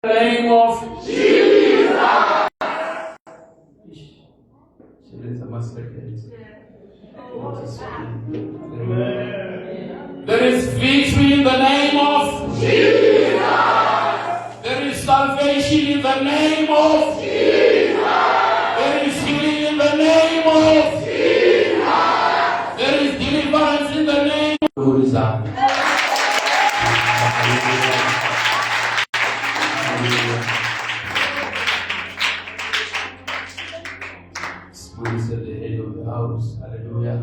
name of Jesus. There is victory in the name of Jesus. There is salvation in the name of Jesus. There is healing in the name of Jesus. There is deliverance in the name of Jesus. Spirit is at the head of the house. Hallelujah.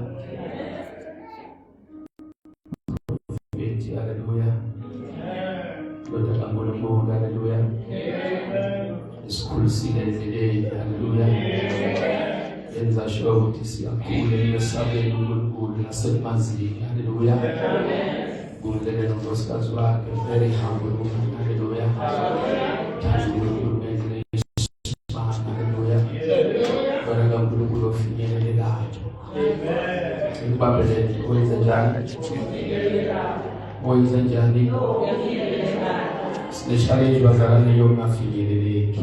Hallelujah. Hallelujah. It's cool see that today. Hallelujah. Yenza sure ukuthi siyakhula nesabeni uNkulunkulu nasemazini. Hallelujah. Kulele nonkosikazi wakhe very humble woman. Hallelujah. Hallelujah. Bana kaNkulunkulu ofinyelelekayo. Ngibambelele oyenza njani? Oyenza njani? Sinechallenge bazalane yokungafinyeleleki.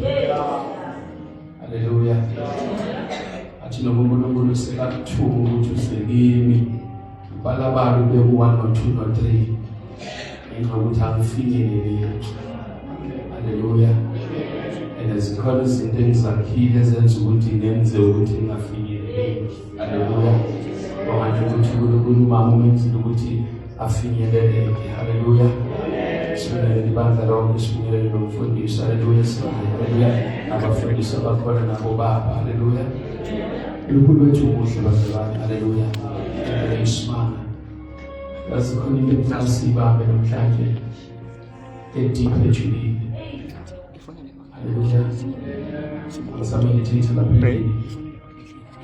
Hallelujah. Athi noNkulunkulu sekathuma ukuthi usekimi. Balabalo beku 1 no 2 no 3. Ngokuthi angifinyeleleki. Hallelujah. Ezikhona izinto engizakhile ezenza ukuthi ngenze ukuthi ngingafinyeleleki. Hallelujah. Ngoba ukuthi uNkulunkulu umenzile ukuthi afinyeleleke. Hallelujah. Sibonele ibandla lonke sifinyelele nomfundisi. Hallelujah. Hallelujah. Abafundisi abakhona nabo baba. Hallelujah. uNkulunkulu wethu umuhle bazalwane. Hallelujah. Isimanga. Asikhona into engasibambe namhlanje ediphe ejulile. Hallelujah. Sameditate lapha.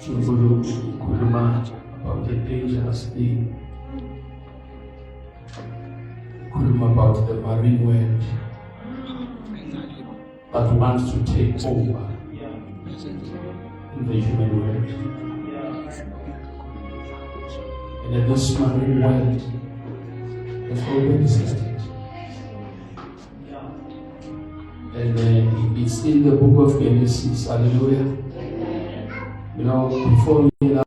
uNkulunkulu ukhuluma about the dangerous thing. Ukhuluma about the marine world that wants to take over in the human world. And this marine world has already started. And it's in the book of Genesis. Hallelujah. You know, before we get up,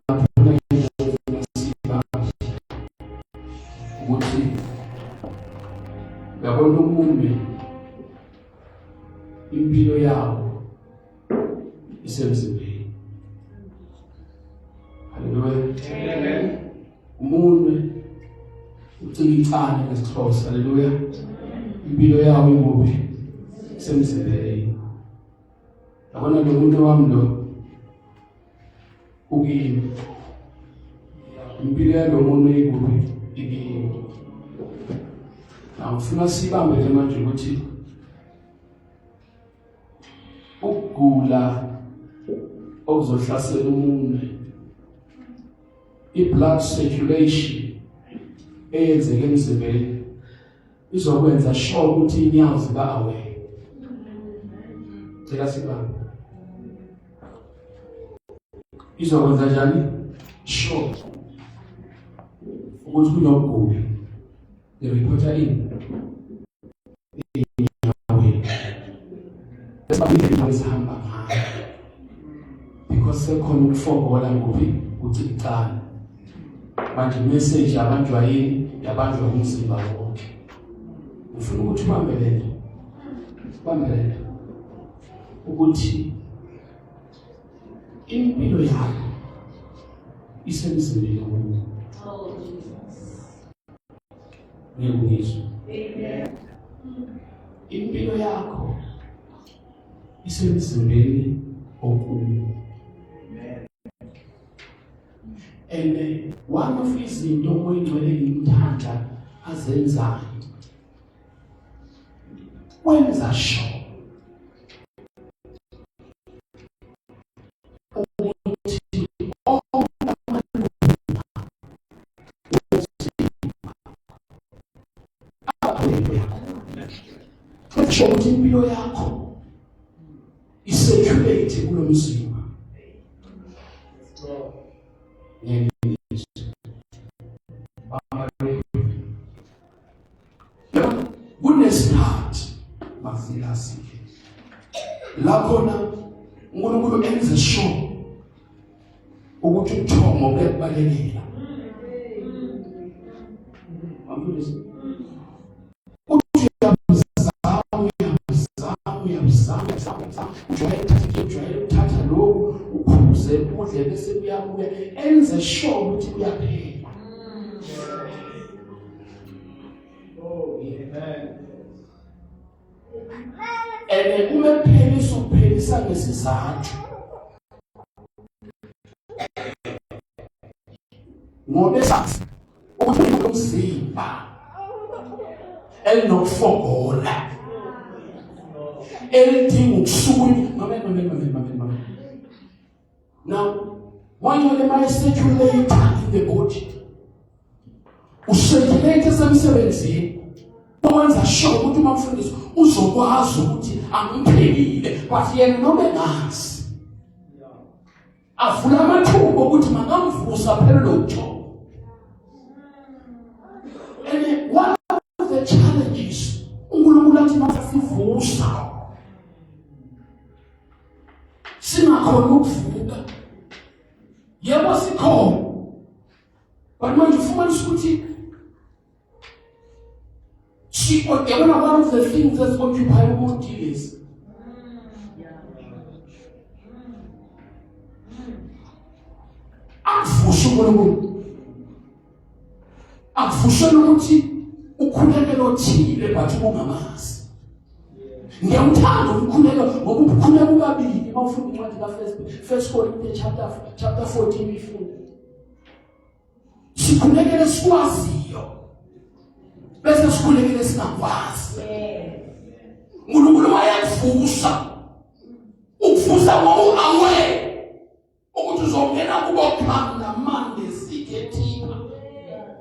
yabona umuntu impilo yawo isemzibeni. Hallelujah. Amen. Umuntu ucikicane ngesixhosa. Hallelujah. Impilo yawo imuphi isemzibeni. Yabona lo muntu wami lo ukini impilo yalo muntu ikuphi ikini. Ngifuna sibambele manje ukuthi ukugula okuzohlasela umuntu, i-blood circulation eyenzeke emzimbeni izokwenza sure ukuthi inyawo ziba aware. Cela sibambe. Izokwenza njani? Sure ukuthi kunokugula. The reporter in. Because sekhona ukufokola ngobi ucicana. Manje message abantu ayini yabantu umzimba wonke. Ufuna ukuthi bambelele. Bambelele. Ukuthi impilo yakho isemzimeni wakho. Ngiyakuzwa. Amen. Impilo yakho isemzimbeni okuyo. Amen. And one of izinto oyingcwele ngimthanda azenzayo wenza sure ukuthi impilo yakho isecurity kulo mzimba. Kunesikhathi masilasi La khona uNkulunkulu enze sure ukuthi umthomo uyakubalekela. Uthatha lokhu ukhuze udle bese uyabuya enze sure ukuthi uyaphela. Umephelisa ukuphelisa ngesizathu. Ngoba esazi ukuthi umzimba elinokufogola elidinga ukusukuma. Amen. Now, when you are circulating in the body, usirculate emsebenzini, wenza sure ukuthi umfundisi uzokwazi ukuthi angiphelile, but yena noma engazi avula amathuba ukuthi mangamvusa phela lo mthomo. And one of the challenges uNkulunkulu athi masivusa singakhona ukuvuka. Yebo sikhona, but manje ufumanisa ukuthi one of the things that's occupy most days. Akufusha ukuthi ukhulekele othile bathi ungamazi. Ngiyamthanda ukukhuleka ngoba ukukhuleka kubabili mawufunda incwadi ka1 Corinthians chapter 14 ifunda. Sikhulekele sikwaziyo bese sikhulekele singakwazi. uNkulunkulu mayakuvusa ukuvusa ngoba awe ukuthi uzongena kubo khanda mande sikethika.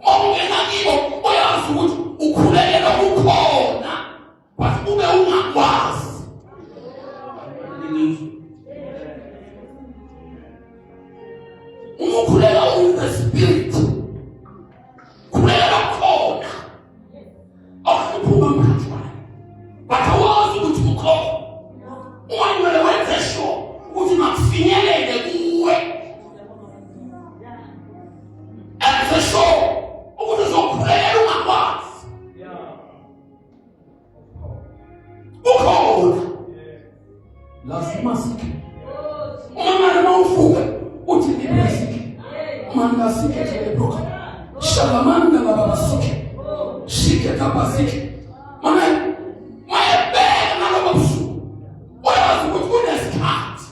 Ongena kibo uyazi ukuthi ukhulekela ukhona but ube ungakwazi. Ukhulela in the spirit. Kulela khona. Akuphuma mkhathwana. Bathawazi ukuthi ukhona. Ungayimele wenze sure ukuthi makufinyelele kuwe. Enze sure ukuthi uzokhulela ungakwazi. Ukhona. Lazima sikhe. Uma mawuvuka uthi ngibesike. Manga sikhe telebroka. Shalamanga baba sikhe. Shike kabasike. Mama mayebeka naloba busuku. Wayazi ukuthi kunesikhathi.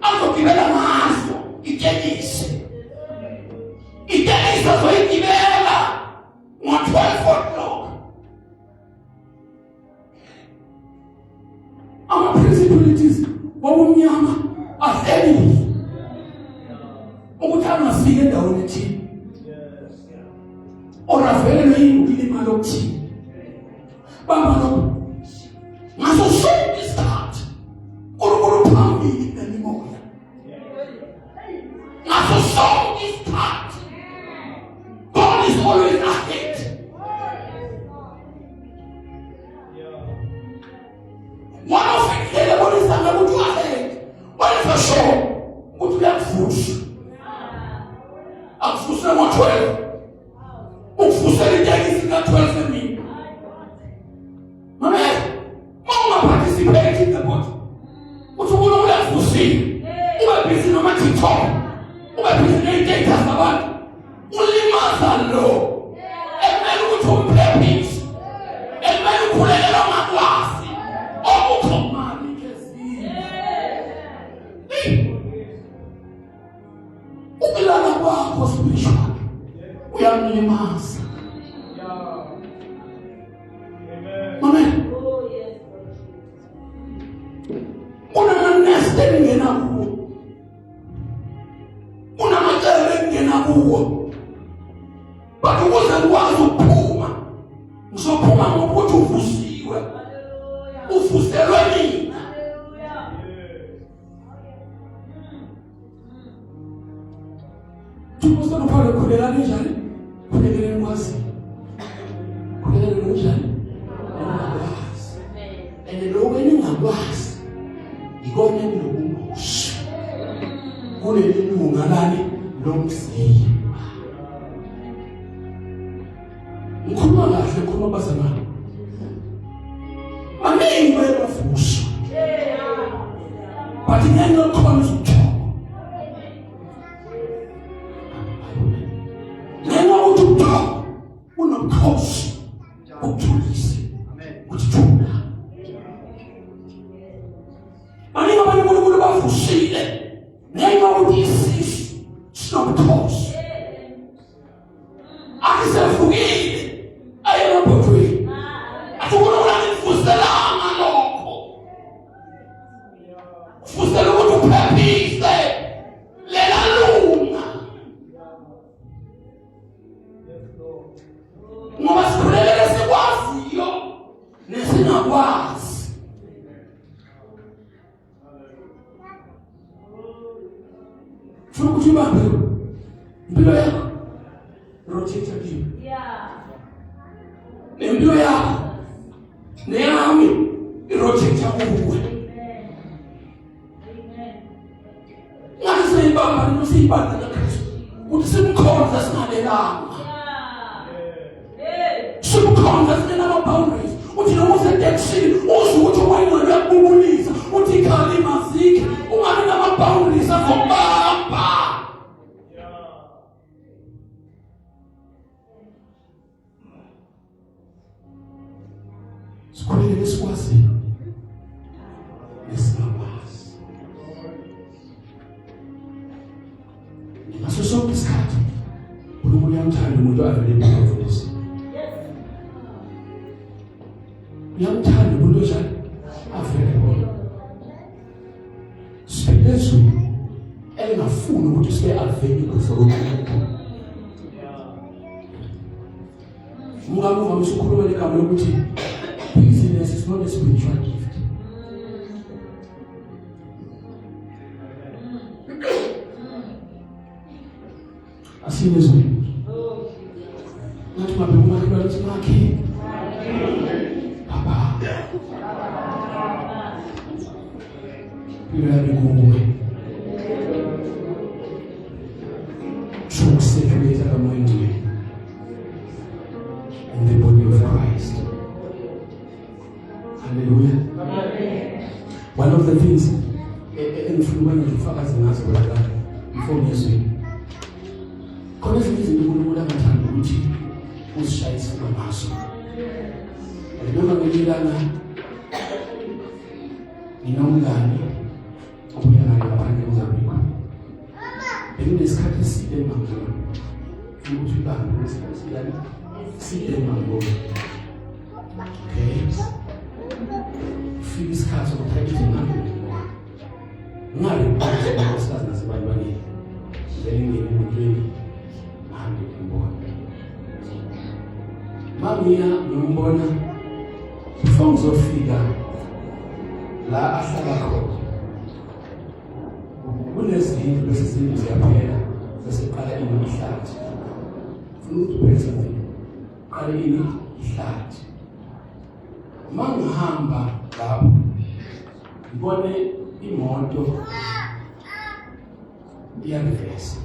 Azogibela ngazo itekisi. Itekisi azoyigibela ngo-12 o'clock. Ama-principalities wawumnyama ahleli ukuthi angafika endaweni ethile. Oravelelwe yini imali okuthile. Baba lo ngaso sonke isikhathi uNkulunkulu phambili nemimoya. Ngaso sonke isikhathi God is always ahead. One of the things about this time ukuthi ahead. What is for sure? Ukuthi uyakuvusa. Akuvusa ngo-12. Ukufusela itekisi ka-12 emini. Mama, ungaparticipate in the body. Uthi uNkulunkulu uyakuvusile. Ube busy noma TikTok. Ube busy ney'data zabantu. Ulimaza lo. Ekumele ukuthi umphephise. Ekumele ukhulekele ongakwazi. Okukho mali kezini. Ukulala kwakho spiritual uyamlimaza. Amen. Unamanesi engena kuwo. Unamacala engena kuwo. But ukuze ukwazi ukuphuma, uzophuma ngokuthi uvusiwe. Uvuselwe mina. Tumusana pale kulela njani? Kulela ngwazi. Kulela njani? Ende lokho eningakwazi ikona kulobungozi kulelunga lani lomzimba. Ngikhuluma kahle khona bazalwane. Maningi bayabafusha. But ngeke ukhona ukuthola. Ngenxa ukuthi ukuthola unomkhosi ukujulisa. Ukujula. Maningi abantu bafushile. Ngenxa ukuthi isisi sinomkhosi. Akisefukile. Ayelobhodweni. Akubona ukuthi fuselanga lokho. Fusela ukuthi uphephise lela lunga. Ngoba sikhulelele sikwaziyo nesingakwazi. Funa ukuthi ubambe impilo yakho. Rotate kiyo. Impilo yakho neyami irotate kuwe. Ngase ibamba nosibanda kaKristu. Uthi simkhonza singalelanga. Simkhonza sinama boundaries. Uthi noma useteksini uzwe ukuthi wayini uyakubulisa. Uthi khali maziki ungabe nama boundaries akubamba. Sikhulelele sikwazi nesingakwazi. Ngaso sonke isikhathi uNkulunkulu uyamthanda umuntu avele emfundisi. Uyamthanda umuntu njalo avele. Siphezulu engafuni ukuthi sibe avele kuzokukhulu. Mungamuva msukhuluma legama lokuthi business is not a spiritual gift. Asinezwe. Nathi mabhekuma kubantu bakhe. Papa. Bila kuwe. Sukusekeleza kama ndiye. In the body of Christ. Hallelujah. Amen. One of the things influence to focus on us before this week. Khona izinto uNkulunkulu angathanda ukuthi usishayise ngamaso. Noma ngilana nginomngani obuyana ngaphandle kwezabiko. Bekunesikhathi eside emangweni. Ukuthi bantu besikhathi eside emangweni. Okay. Fika isikhathi sokuthatha imali. Ngale phansi ngokusazi nasebantu ngengene emotweni hambe ngibona. Mamiya ngimbona before ngizofika la ahlala khona. Kunezinto bese ziyaphela bese qala imihlathi. Funa ukuthi bese qala imihlathi. Mangihamba lapho ngibone imoto iyareverse.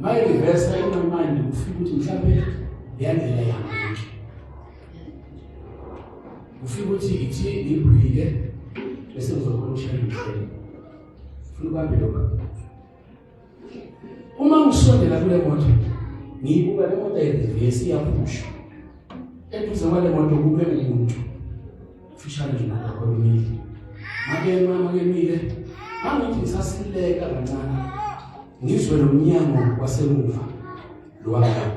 Mayireverse inomani ufika ukuthi mhlawumbe iyandlela yami. Ufika ukuthi ithi ibhike bese uzokhona ushaya indlela. Funa ubambe lokho. Uma ngisondela kule moto ngiyibuka le moto ireverse iyaphusha. Eduze kwale moto kube umuntu fishane nje nakhona. Make mile mangithi ngisasileka kancane ngizwe lo mnyango wasemuva lo wakho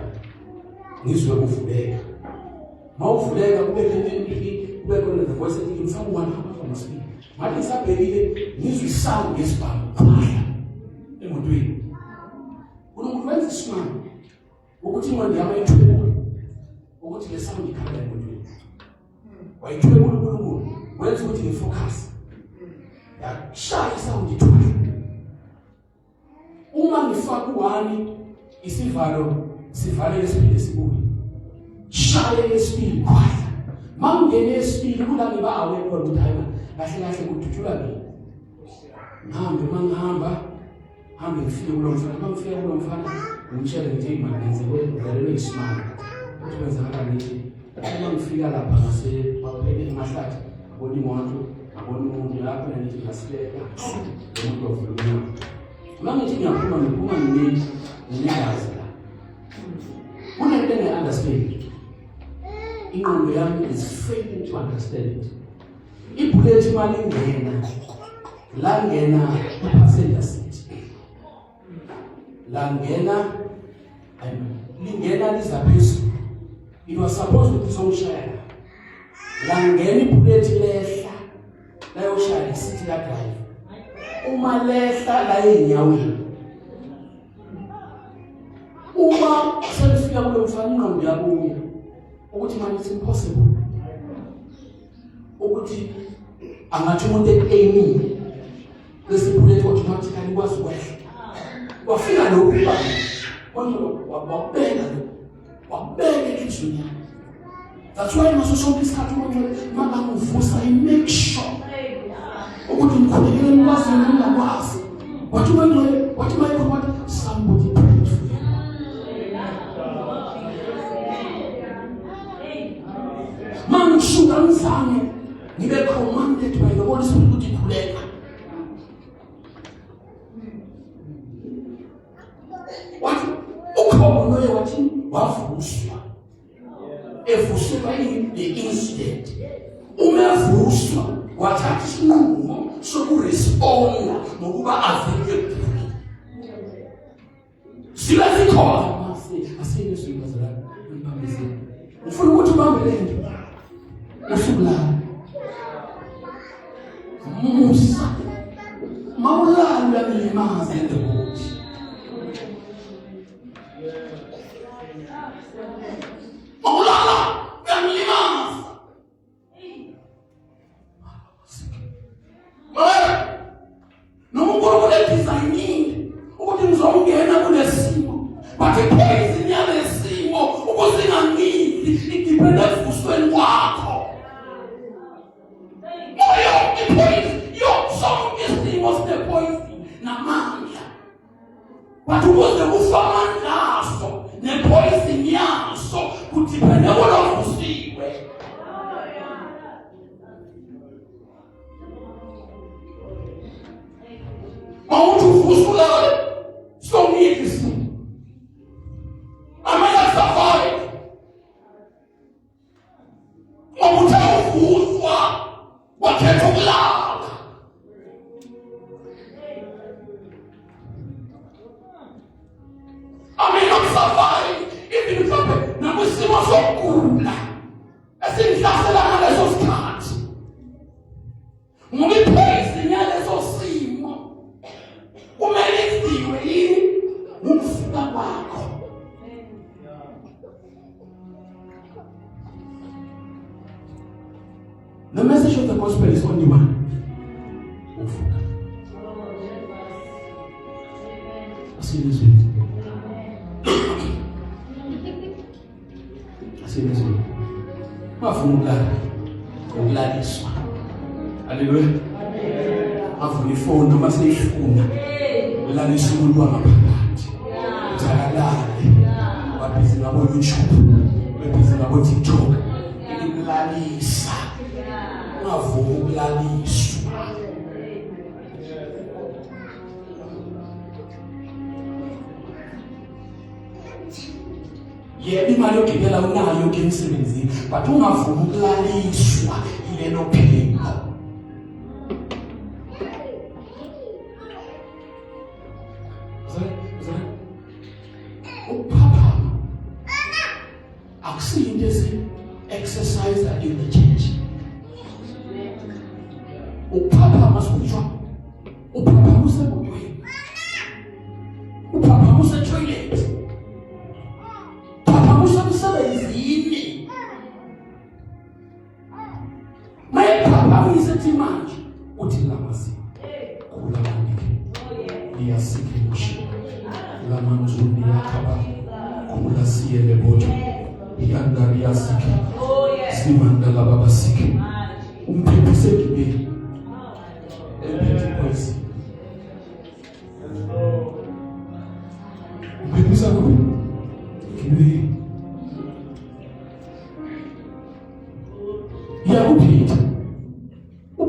ngizwe uvuleka mawuvuleka kube khona the voice ethi someone hamba speak manje ngisabhekile ngizwe isound ngesibhamu emotweni uNkulunkulu wenza isimanga ukuthi imali yami ayithwele ukuthi le sound ikhanda emotweni wayithwele uNkulunkulu wenza ukuthi ngifocus shaya isound ithwele. Uma ngifaka u1 isivalo sivale esibili sibuye. Shaya esibili kwaye. Mangene esibili kula ngibawe khona uthayima kahle kahle kudutshula mina. Ngihamba ngifike kulo mfana. Uma ngifika kulo mfana ngimtshela ngithi mangenze kwelele isimanga. Ukuthi kwenzakala ngithi uma ngifika lapha baphele emahlathi abona imoto abona umuntu lapha ngithi ngasileka umuntu ovulwa. Uma ngithi ngiyaphuma nginengazi la. Kunento engi-understand. Ingqondo yami is failing to understand. Ibullet imali ingena passenger seat. Lingena liza phezulu. It was supposed to be soshaya. Langena ibullet lehla layoshaya isithi la drive. Uma lehla la enyaweni. Uma selifika kulo mfana ingqondo yabuya ukuthi manje it's impossible. Ukuthi angathi umuntu eqinile bese bullet automatically kwazikwehla. Wafika lokuba wabeka ekhishini yakhe. That's why ngaso sonke isikhathi umuntu makamvusa I make sure ukuthi ngikhulekele ngikwazi ngingakwazi. What somebody prayed for you. Mangishuka ngizange ngibe commanded by the Holy Spirit ukuthi khuleka. Wathi ukhona loye wathi wavuswa. Evuswa the incident. Umevuswa wathatha isinqumo sokuresponda ngokuba avike. Silazikhona asiyeke sizozala imphambiso. Ufuna ukuthi ubambe lento. Usubulala. Musa. Mawulala uyalimaza endoboti. Mawulala uyalimaza. Noma ukule designing ukuthi ngizongena kule simo. But poison yale simo ukuze ngangili idependa efusweni kwakho. Your song is the poison namandla. But ukuze ufama naso nepoison yaso kudependa kulovusiwe. Mawuthi uvusula somyekisi. Amaya survive. Mawuthi uvuswa wakhetha ukulala. I may not survive even if I'm nakwisimo sokugula esingihlasela ngaleso sikhathi. Ngoba iphase nyaleso simo kumele iziwe yini ukufika kwakho. The message of the gospel is only one. Ufuka. Asiyezwe. Mafuna ukulaliswa. Haleluya. Mafuna ifoni noma seyifuna. Ulalisa umuntu wangaphakathi. Uzakalale. Wabhizi ngabo YouTube. Wabhizi ngabo TikTok. Ukulalisa. Ungavuma ukulaliswa. Yebo imali yokugibela unayo ke emsebenzini but ungavuma ukulaliswa ilelo phela. Upapa akusiyinto esi-exercise in the church. Upapa masujwa. Upapa musebudweni. Upapa musetoilet. Emsebenzini mayepapa uyisethi manje uthi lamasi kula manje liyasikimusha lamanzuni yakaba kula siyele bojo yanda liyasiki simanda lababasiki umphephise kibe emphethe kwesi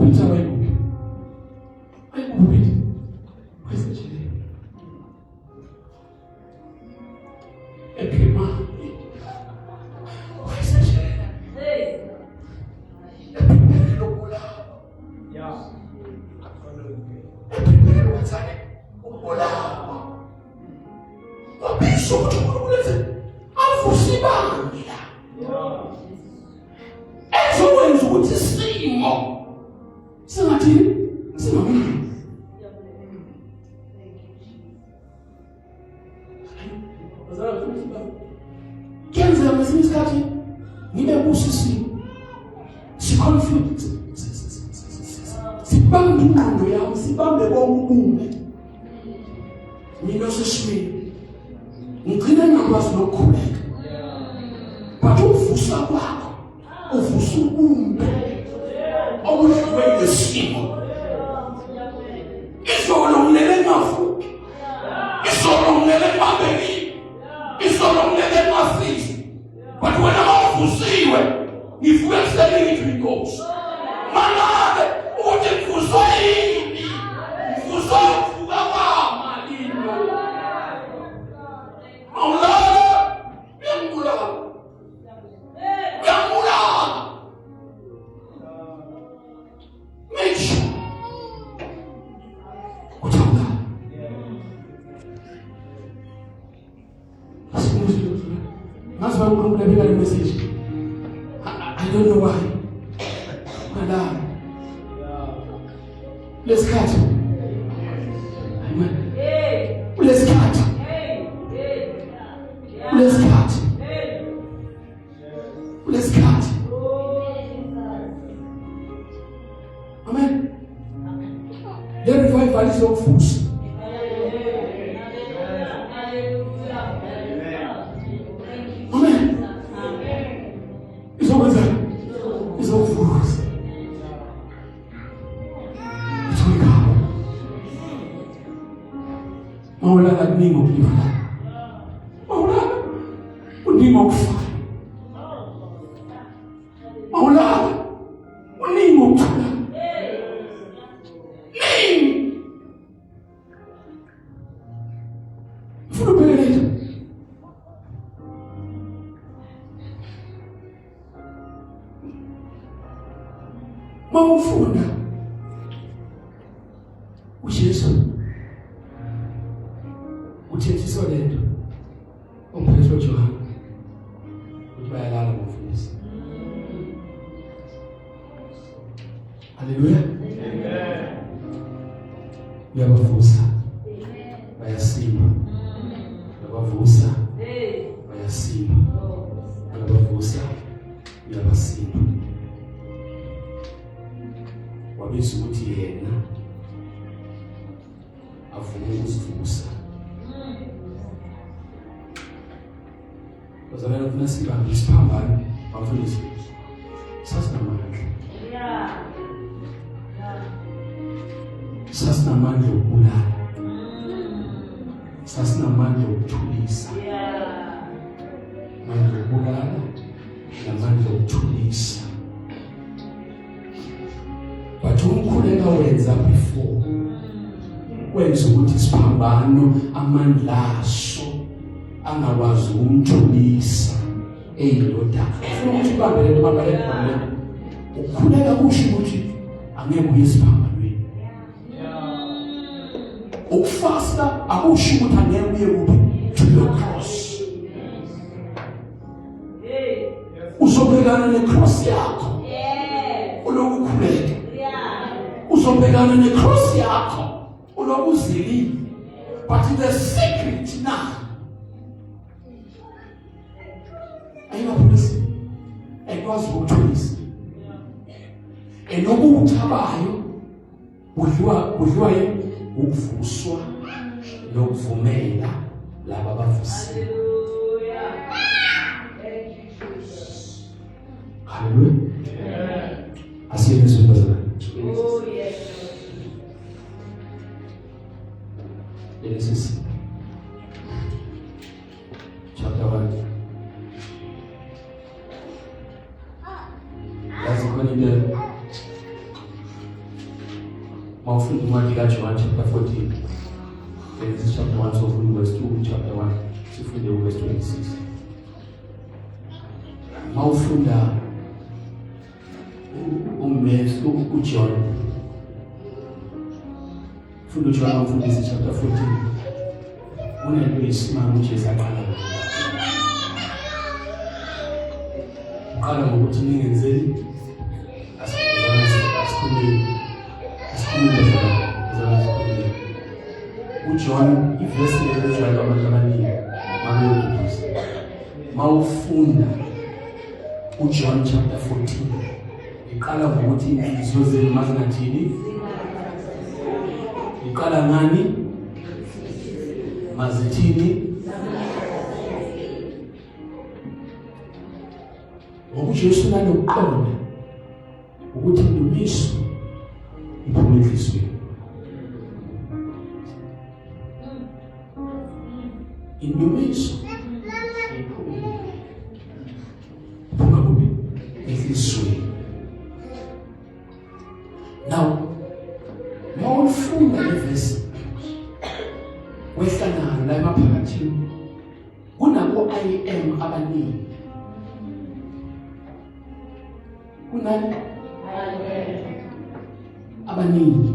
Peter ayikuphi? Ayikuphi Peter? Kwesejele. Ephemani. Kwesejele. Ephemeni lokubulawa. Ephemeni lokuthane ukubulawa. Wabisho ukuthi uNkulunkulu avusibandla. Ezokwenza ukuthi isimo singathini? Singamile. Kuyenzeka ngesinye isikhathi ngibe busisimo si-conflict sibambe ingqondo yami, sibambe konke ubume mina oseshimini ngigcina ngingakwazi nokukhuleka. But ukuvusa kwakho uvusa ubumbe obudliwe ngesimo. Izolo ngilele ngavuki, izolo ngilele ngabeki, izolo ngilele ngafisi. But wena mawuvusiwe ngivuke ekuseni ngithi inkosi mangabe uthi mvuswa yini, mvuswa ukuvuka kwamalini awulala uyangibulala, uyangibulala. Make sure utawula ngazi ba uNkulunkulu ebeka le message. I don't know why. Madam, let's cut. Amen. Let's cut. Let's cut. Let's cut. Amen. The revival is not force. Amen. It's always there. It's all force. It's all God. Maulana kuningi okulivala. Maulana kuningi okufana. Maulana kuningi okuthula. Ningi. Funa ubhekelele. Mawufunda uJesu uthethiswa lento umphetho John ukuthi bayalala ngomfundisi. Haleluya. Amen. Uyabavusa. Bayasimba. Uyabavusa. Bayasimba. Uyabavusa. Uyabasimba. Wabizi ukuthi yena avume ukusivusa. Bazalwane funa sibambe isiphambano bafundisi. Sasinamandla. Sasinamandla okubulala. Sasinamandla okuthulisa. Amandla okubulala namandla okuthulisa. But umkhuleka wenza before wenza ukuthi isiphambano amandla aso angakwazi ukumthulisa eyindoda. Ufuna ukuthi ubambele ukhuleka kusho ukuthi angeke uye esiphambanweni. Ukufasta akusho ukuthi angeke uye kuphi to your cross. Uzobhekana necross yakho ulokukhuleka. Uzobhekana necross yakho ulokuzilile. But the secret now ayinapolisi ekwazi ukuthulisa enokuthabayo kudliwa ukuvuswa lokuvumela laba abavusiwe. Hallelujah. Asiyeni bazalwane. Oh yes. Genesis chapter 1. That's when Mawufunda incwadi kaJohn chapter 14. Genesis chapter 1 so from verse 2 chapter 1 sifunde verse 26. Mawufunda uMesu uJohn. Funda uJohn ufundisa chapter 14. Unento isimanga uJesu aqala. Uqala ngokuthi ningenzeni uJohn ivesi elejwayele abantu abaningi mabeyokubuza. Mawufunda uJohn chapter 14 iqala ngokuthi inhliziyo zenu mazingathini. Iqala ngani? Mazithini? Ngokujesu nalokuqonda ukuthi indumiso iphuma enhliziyweni. Indumiso iphuma kuphi? Enhliziyweni. Now, mawufunda levesi wehlangana la emaphakathini kunabo IM abaningi. Kunani? Abaningi.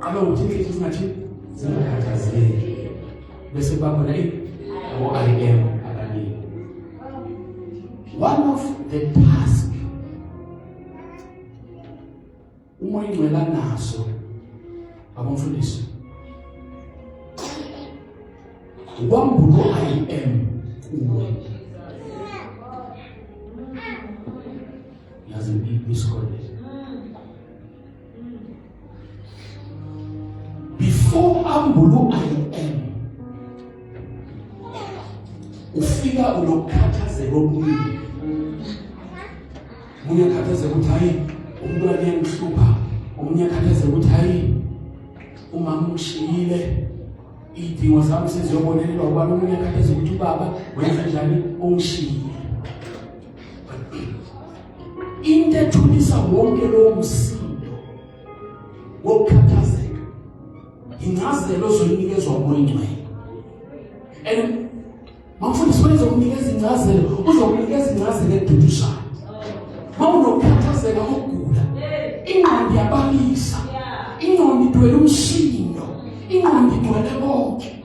Aba uthi inhliziyo singathi zingakhathazeki. Bese babona abo IM abaningi. One of the tasks umoya ingcwele naso abamfundisi ukwambulo IM kuwe. Yazi isikole before ambulo IM ufika ulokhathazeka okuningi. Umunye akhathazeka ukuthi hayi umntwana uyangihlupha, umunye akhathazeka ukuthi hayi umama ungishiyile, idingo zami sizobonelelwa kwami, umunye akhathazeka ukuthi ubaba wenza njani ungishiyile. Into ethulisa wonke lowo msindo wokukhathazeka incazelo ozonikezwa umoya ingcwele. And mawufundisi wezokunikeza incazelo, uzokunikeza incazelo edudusayo. Mawunokhathazeka ukugula, ingqondo yabalisa, ingqondo idwele umsindo, ingqondo idwele konke.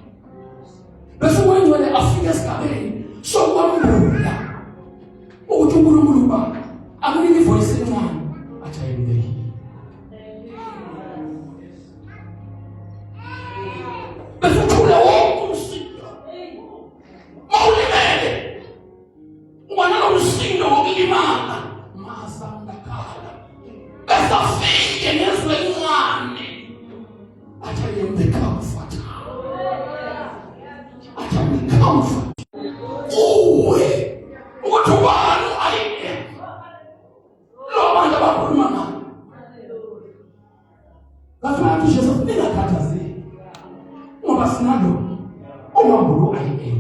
Bese umoya ingcwele afika esigabeni sokwambula ukuthi uNkulunkulu uba akunike ivoice encane athi ayimdeli. Bese uthula wonke umsindo. Mawulimele ubana nomsindo wokulimala masangakhala. Bese afike nezwe encane athi ayimde comfort. Athi ayimde comfort. Uwe ukuthi ubani ayike abantu abakhuluma ngalo. Kafanele uJesu ningakhathazeki ngoba sinalo owambulo IM.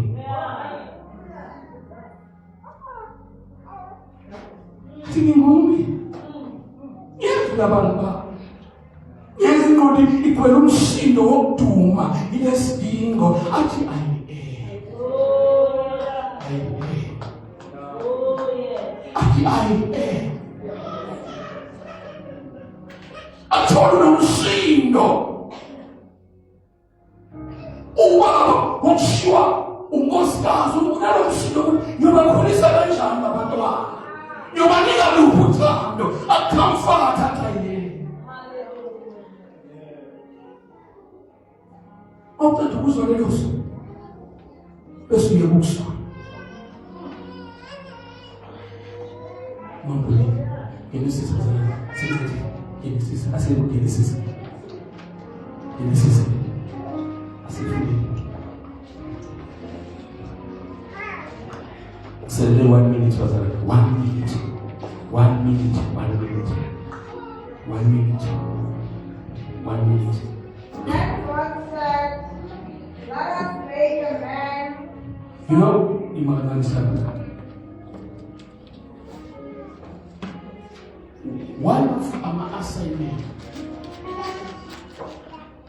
Singingumi yedwa abantu yezinqondo igcwele umsindo wokuduma ilesidingo athi athi athola umsindo ubaba ukushiwa unkosikazi unalo umsindo yobakhulisa kanjani abantwana, yobanika luphi uthando, akamfaka thatha yena. Awuqeda ukuzolelisa bese uyabusa mambule Genesis Genesis asile Genesis asile Saturday 1 minute was like 1 minute. 1 minute, 1 minute. 1 minute. 1 minute. Then God said, let us make a man. You know, you might understand that. one of our assignment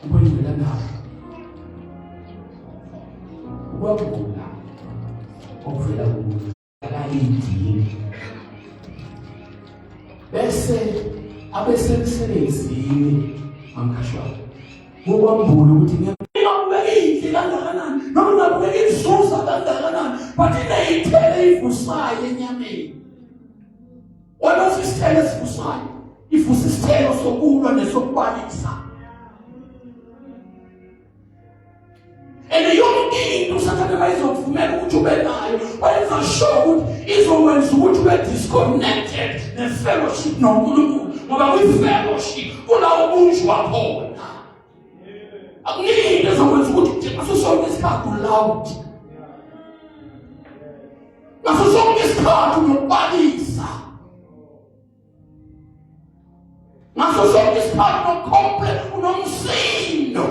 ukwenzela nawo ukwabula okuvela kumuntu akayidini bese abesemsebenzini amkhashwa ngokwambula ukuthi ngiyabeka indle kangakanani noma ngiyabeka izuza kangakanani but ineyithele ivusayo enyameni wona sisithele sivusayo ivusa isithelo sokulwa nesokubalisa yonke into usathane bayizovumela ukuthi ube nayo bayenza sure ukuthi izokwenza ukuthi ube disconnected ne-fellowship noNkulunkulu ngoba kwi-fellowship kulawo bunjwa khona akuningi ezokwenza ukuthi ngaso sonke isikhathi uloud ngaso sonke isikhathi unokubalisa ngaso sonke isikhathi unokomple unomsindo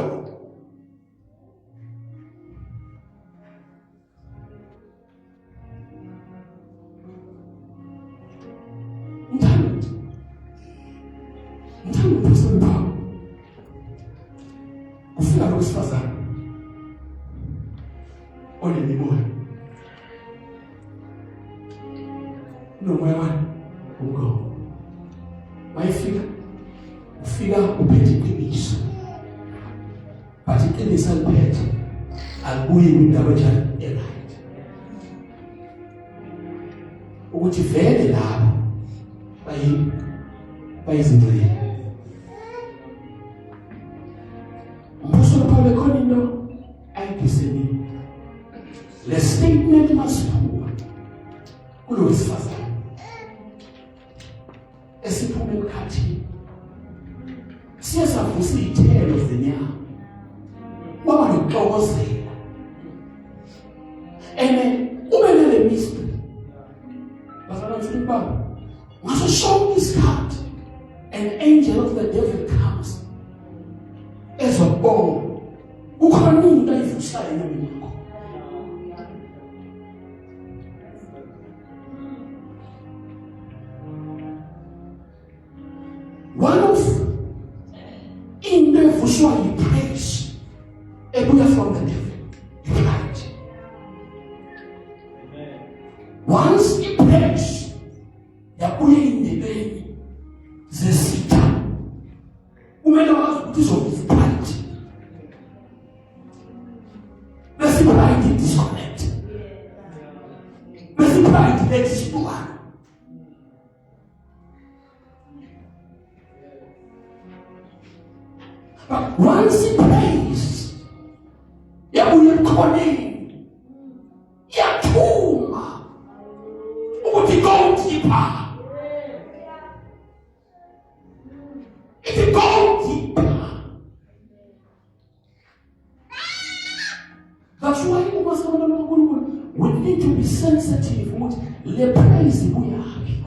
kufika lo sifazana onemiboya nomoya wani ugo ufika uphethe iqiniso but iqiniso aliphethe alibuyi kwindawo enjani right ukuthi vele lapho bayizindlela umphusula Paul khona into ayidiseni le statement masiphuma kulo wesifazane esiphume emkhathini siyasavusa izithelo zenyama baba nokuxokozela ube nale mystery bazalwa mfuni baba ngaso sonke isikhathi an angel of the devil comes ezobonga ukhona umuntu ayivusayo enyameni yakho one of into evuswa yi-praise ebuya from the devil right once i-praise yabuya indebeni zesitha kumele wazi ukuthi izokuziphatha bese pride disconnect bese pride explore but once he prays yabuya ekhoneni yathuma ukuthi go deeper go deeper. That's why we need to be sensitive. Le praise buyapi.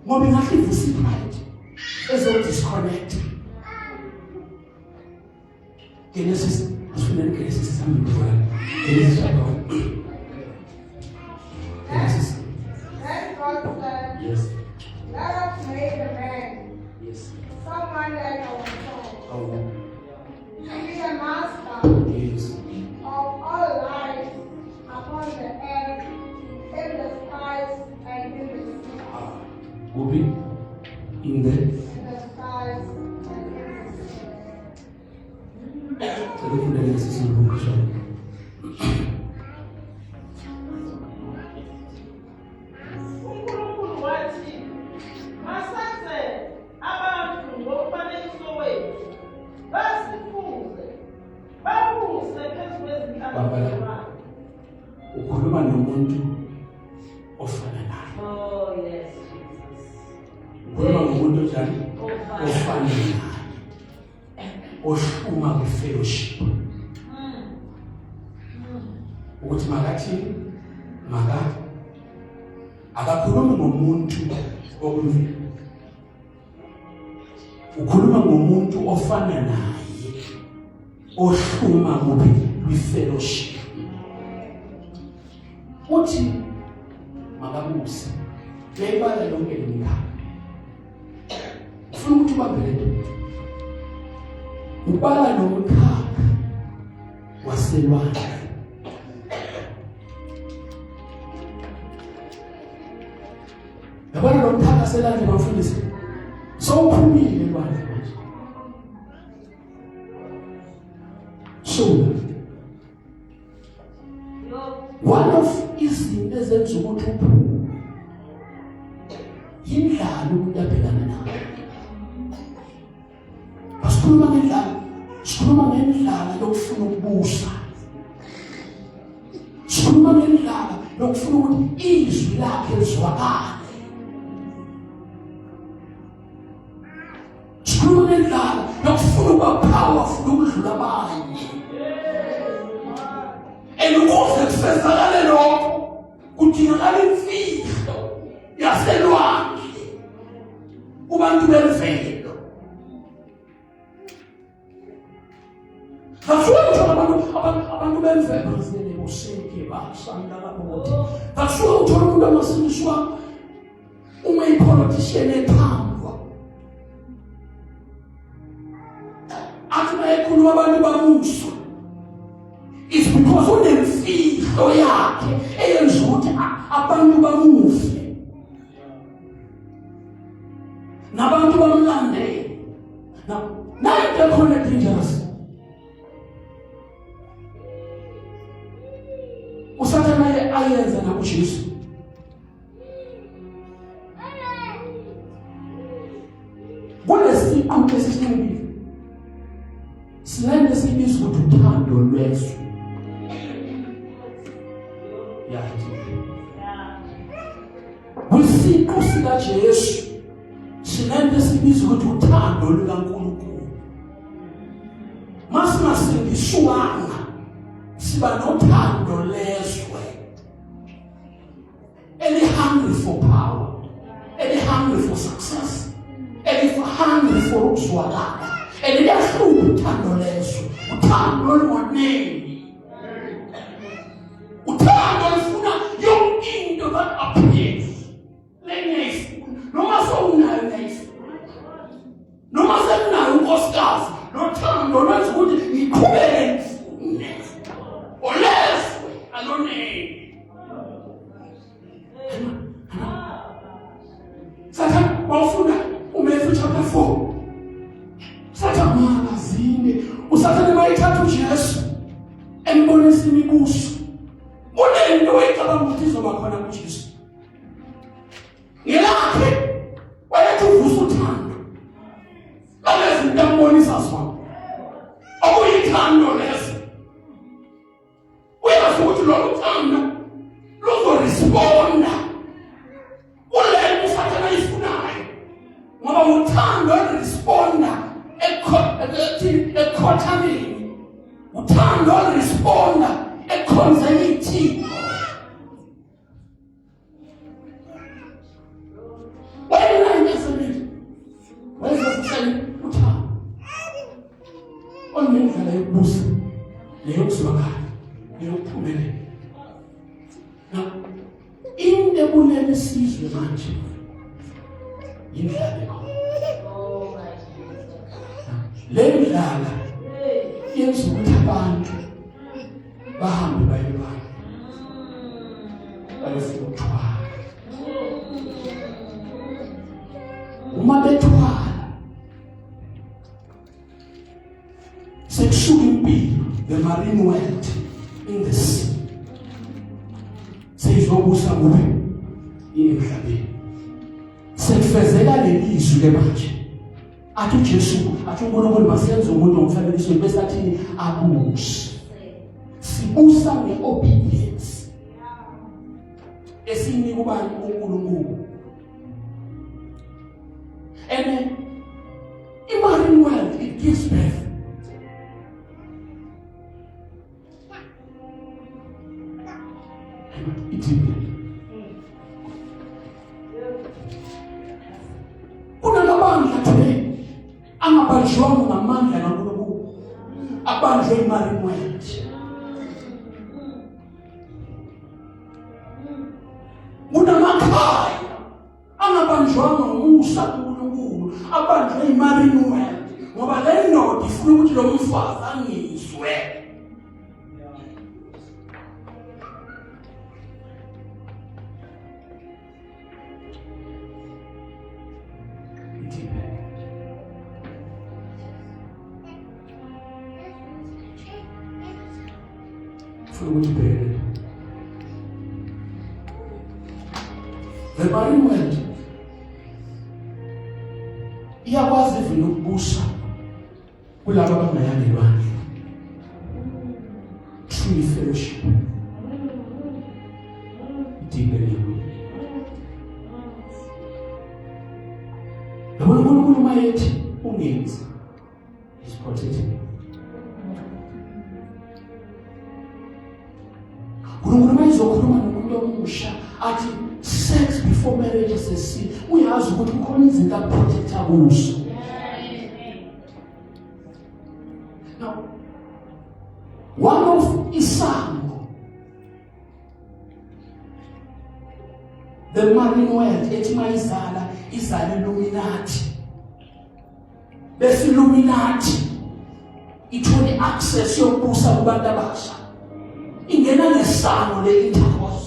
Ngoba ngathi vusi pride ezo disconnect. Genesis asifuna Genesis sambi kwa. Genesis chapter Genesis. Then God said, yes. Let us make a man. Yes. Someone like our soul. Oh. To be the master Yes. of all life upon the earth, in the skies and in the sea. Open in the skies and in the sea. Genesis book. Ukhuluma nomuntu ofana naye. Oh yes, Jesus. Ukhuluma nomuntu njani? Ofana naye. Oshuma kwi-fellowship. Ukuthi makathi akakhulumi ngomuntu okunzima. Ukhuluma ngomuntu ofana naye oshuma kwi-fellowship. Uthi makabuse ngiyayibala yonke le mikhakha. Ufuna ukuthi ubambele nto. Ubala nomkhakha waselwandle. Yabona lo mkhakha waselwandle bafundisi. Sowuphumile elwandle manje. So one of izinto ezenza ukuthi uphume yindlala umuntu abhekana nayo. Asikhuluma ngendlala, sikhuluma ngendlala yokufuna ukubusa. Sikhuluma ngendlala yokufuna ukuthi izwi lakhe lizwakale. Sikhuluma ngendlala yokufuna ukuba powerful ukudlula abanye. Ukuze kusezakale lokho kudingakala imfihlo yaselwandle kubantu bemvelo. Kasuka abantu bemvelo zile useke basanda kabothi. Kasuka uthola umuntu amasiniswa uma ipolitician ephambwa. Athi bayekhuluma abantu bamuso. It's because unemfihlo yakhe eyenza ukuthi abantu bamuve nabantu bamlandele. Nayo ekhona dangerous. Usathana ayenza nakuJesu. Kulesiqu esisibili sinende sibizwa ukuthi uthando lwesu. Kwisiqu sikaJesu sinende sibizwa ukuthi uthando lukaNkulunkulu. Masingasindiswanga siba nothando lezwe eli-hungry for power, eli-hungry for success, eli-hungry for ukuzwakala, eliyahluka uthando lezwe, uthando olungoneni, uthando olufuna yonke into that appears. Noma sowunayo nayifuna, noma sekunayo unkosikazi, nothando lwenza ukuthi ngiqhubeke ngifune olezwe aloneni. Sathana bawufuna uMatthew chapter 4. Sathana magazine usathana bayithatha uJesu embonisa imibuso. Unento oyicabanga ukuthi izoba khona kuJesu. Ngelaphe wayethi uvusa uthando. Lezi zinto ambonisa zona. Okuyithando leso. Uyazi ukuthi lo uthando luzoresponda kulento usathana ifunayo. Ngoba uthando responda ekhothameni. Uthando responda ekhonzeni ithixo. Onendlela yokubusa leyokuzwakala leyokuphumelela. Into ebulele isizwe manje yindlala ekhona. Le ndlala yenza ukuthi abantu bahambe bayibani bayofuna ukuthwala. Uma bethwala sekusuka impilo, the marine world in the sea seyizobusa kube emhlabeni. Sekufezeka lelizwi ke manje athi uJesu athi uNkulunkulu masenze umuntu ngomfanekiso bese athi abuse. Sibusa ngeobedience esinika ubani uNkulunkulu. And in marine world it gives birth. Kunamandla today angabanjwa ngamandla kaNkulunkulu abanjwe imali mwethu. Kunamakhaya abanjwanga umusa kuNkulunkulu, abanjwe imarine world, ngoba le ndoda ifuna ukuthi lo mfazi angizwe. The marine world iyakwazi vele ukubusa kulabo abangayanelwanga. True fellowship. Deeply. Yabona uNkulunkulu mayethi ungenzi is protecting. uNkulunkulu mayezokhuluma nomuntu omusha athi sex before marriage is a sin. Uyazi ukuthi kukhona izinto aprotecta kuzo. Now, one of isango the marine world ethi mayizala izala Illuminati. Bese Illuminati ithole access yokubusa kubantu abasha. Ingena ngesango le-intercourse.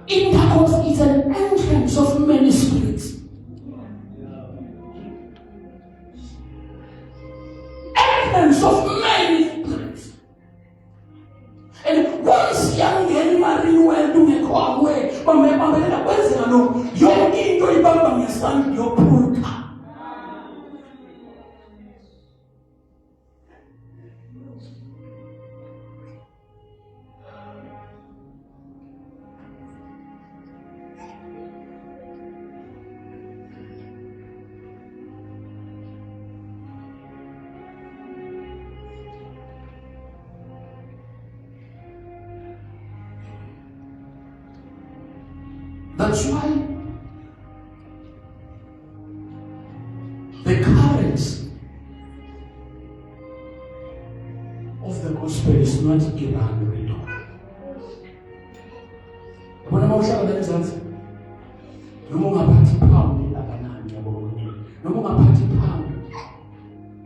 Intercourse is an entrance of many spirits. Entrance of many spirits. And once yangena marine world ungekho aware, bambelela kwenzeka lokho, yonke into ibamba ngesandla yophuka. That's why the currents of the gospel is not Iran real. When I'm sure that is no more party pound like an army about no more party pound.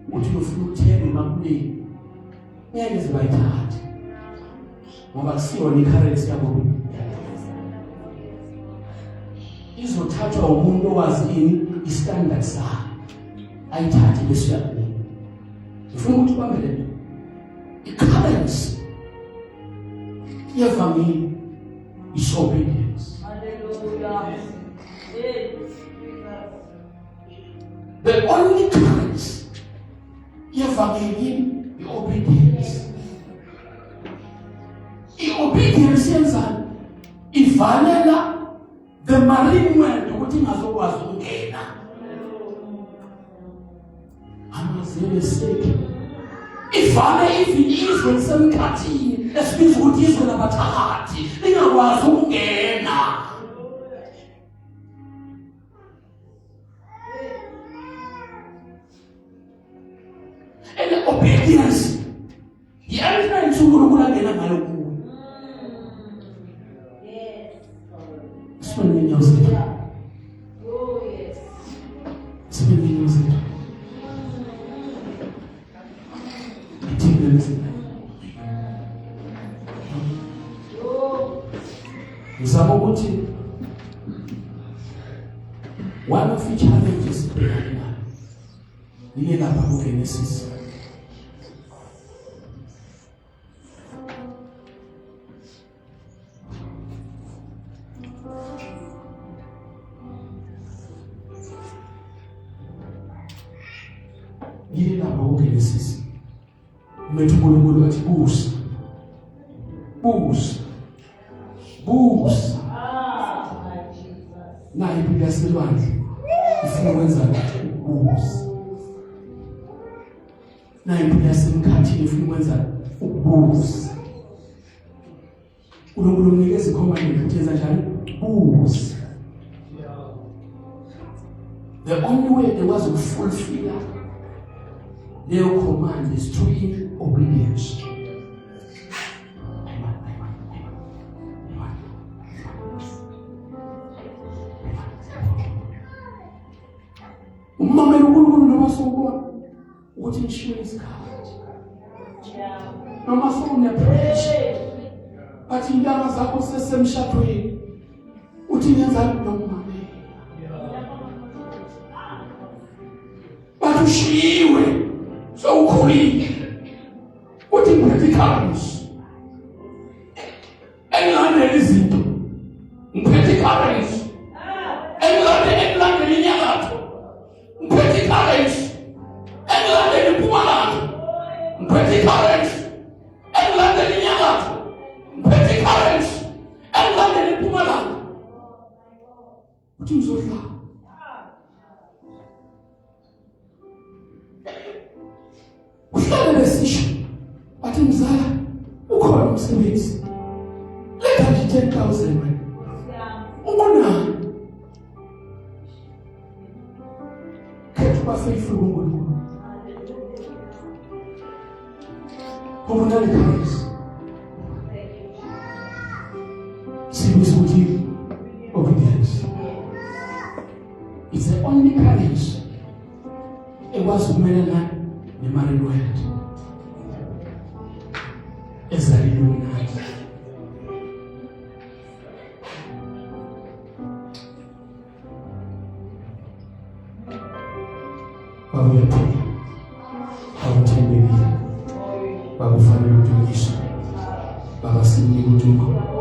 What you flew ten money? Where is my heart? What see on the currents about izothathwa umuntu owazi istandard sakhe ayithathe bese yakho ufuna ukuthi ubambele i-currency yevangeli is obedience. Hallelujah. The only currency yevangeli i-obedience. I-obedience yenzani ivalela the marine world ukuthi ingazokwazi ukungena. Amazwe seke ivale izwe lisemkhathini esibizwa ukuthi izwe labathakathi lingakwazi ukungena. And obedience yenza uNkulunkulu angena ngayo kuwe. Spending your seat. Oh yes. Spending your seat. Take the seat. Ngizama ukuthi one of the challenges ebhekana nayo lapha kuGenesis Genesis. Umetumbulungulu ati busa. Busa. Busa. Na ipiga silwani. Ifuna kwenza busa. Na ipiga simkhathi ifuna kwenza busa. uNkulunkulu unikeza icommand ukuthi yenza njani? Busa. The only way they was to fulfill their command is through obedience. ukuthi ngishiwe isikhathi noma sewune-pressure bathi intanga zakho sesemshadweni uthi ngenzani nokumamela bathi ushiyiwe sewukhulile uthi ngiphethe icourage engilandela izinto ngiphethe icourage engilandela inyakatho ngiphethe icourage engilandela impumalanga ngiphethe icourage engilandela inyakatho ngiphethe icourage engilandela impumalanga uthi ngizodlala uhlale lesisho athi mzala ukhona umsebenzi letha nje 10,000 wena ubona khetha uba faithful kuNkulunkulu ubona le Serious with obedience. It's the only courage. It was Melana, the married world. As I illuminate. Baba yapenda. Hawatembei. Baba fanya utumishi. Baba sini utuko.